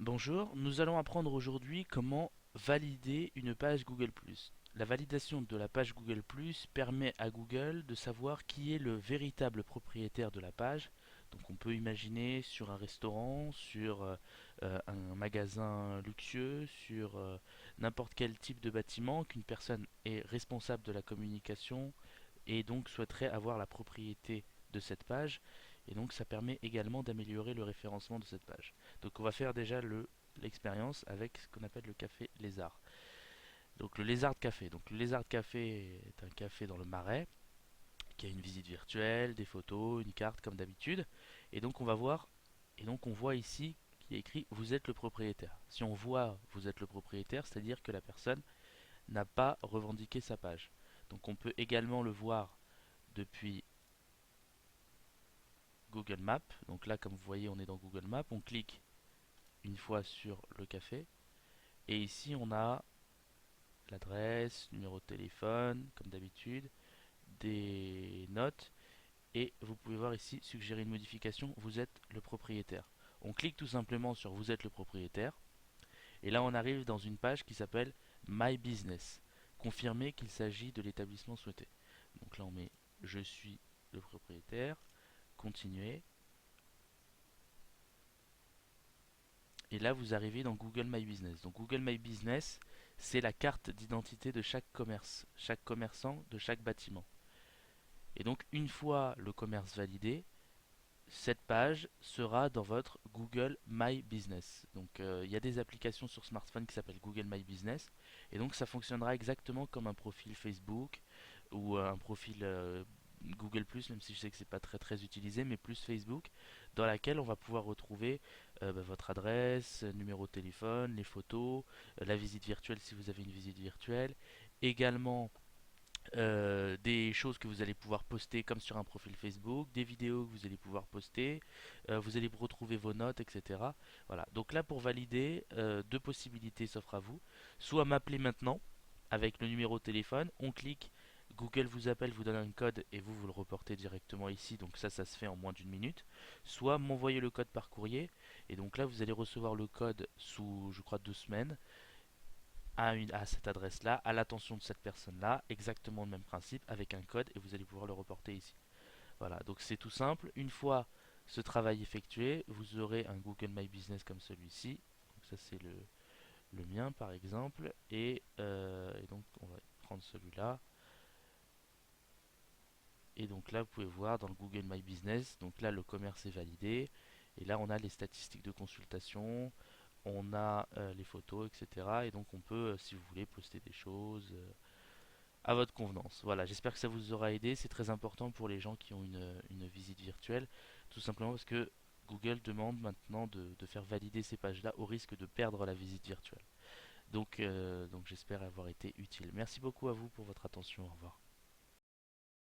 Bonjour, nous allons apprendre aujourd'hui comment valider une page Google+. La validation de la page Google+, permet à Google de savoir qui est le véritable propriétaire de la page. Donc on peut imaginer sur un restaurant, sur un magasin luxueux, sur n'importe quel type de bâtiment, qu'une personne est responsable de la communication et donc souhaiterait avoir la propriété de cette page. Et donc ça permet également d'améliorer le référencement de cette page. Donc on va faire déjà l'expérience avec ce qu'on appelle le café Lézard. Donc le Lézard Café. Donc le Lézard Café est un café dans le Marais qui a une visite virtuelle, des photos, une carte comme d'habitude. Et donc on va voir, et donc on voit ici qu'il y a écrit vous êtes le propriétaire. Si on voit vous êtes le propriétaire, c'est-à-dire que la personne n'a pas revendiqué sa page. Donc on peut également le voir depuis Google Maps. Donc là, comme vous voyez, on est dans Google Maps. On clique une fois sur le café. Et ici, on a l'adresse, numéro de téléphone, comme d'habitude, des notes. Et vous pouvez voir ici, suggérer une modification, vous êtes le propriétaire. On clique tout simplement sur vous êtes le propriétaire. Et là, on arrive dans une page qui s'appelle My Business. Confirmer qu'il s'agit de l'établissement souhaité. Donc là, on met je suis le propriétaire. Continuer. Et là, vous arrivez dans Google My Business. Donc Google My Business, c'est la carte d'identité de chaque commerce, chaque commerçant de chaque bâtiment. Et donc une fois le commerce validé, cette page sera dans votre Google My Business. Donc il y a des applications sur smartphone qui s'appellent Google My Business. Et donc ça fonctionnera exactement comme un profil Facebook ou un profil Google ⁇ même si je sais que c'est pas très très utilisé, mais plus Facebook, dans laquelle on va pouvoir retrouver votre adresse, numéro de téléphone, les photos, la visite virtuelle si vous avez une visite virtuelle, également des choses que vous allez pouvoir poster comme sur un profil Facebook, des vidéos que vous allez pouvoir poster, vous allez retrouver vos notes, etc. Voilà. Donc là, pour valider, deux possibilités s'offrent à vous. Soit m'appeler maintenant avec le numéro de téléphone, on clique, Google vous appelle, vous donne un code et vous le reportez directement ici. Donc ça se fait en moins d'une minute. Soit m'envoyer le code par courrier et donc là, vous allez recevoir le code sous, je crois, 2 semaines à cette adresse-là, à l'attention de cette personne-là, exactement le même principe, avec un code, et vous allez pouvoir le reporter ici. Voilà, donc c'est tout simple. Une fois ce travail effectué, vous aurez un Google My Business comme celui-ci. Donc ça c'est le mien par exemple. Et donc on va prendre celui-là. Et donc là vous pouvez voir dans le Google My Business, donc là le commerce est validé. Et là on a les statistiques de consultation, on a les photos, etc. Et donc on peut, si vous voulez, poster des choses à votre convenance. Voilà, j'espère que ça vous aura aidé. C'est très important pour les gens qui ont une visite virtuelle, tout simplement parce que Google demande maintenant de faire valider ces pages-là au risque de perdre la visite virtuelle. Donc j'espère avoir été utile. Merci beaucoup à vous pour votre attention. Au revoir.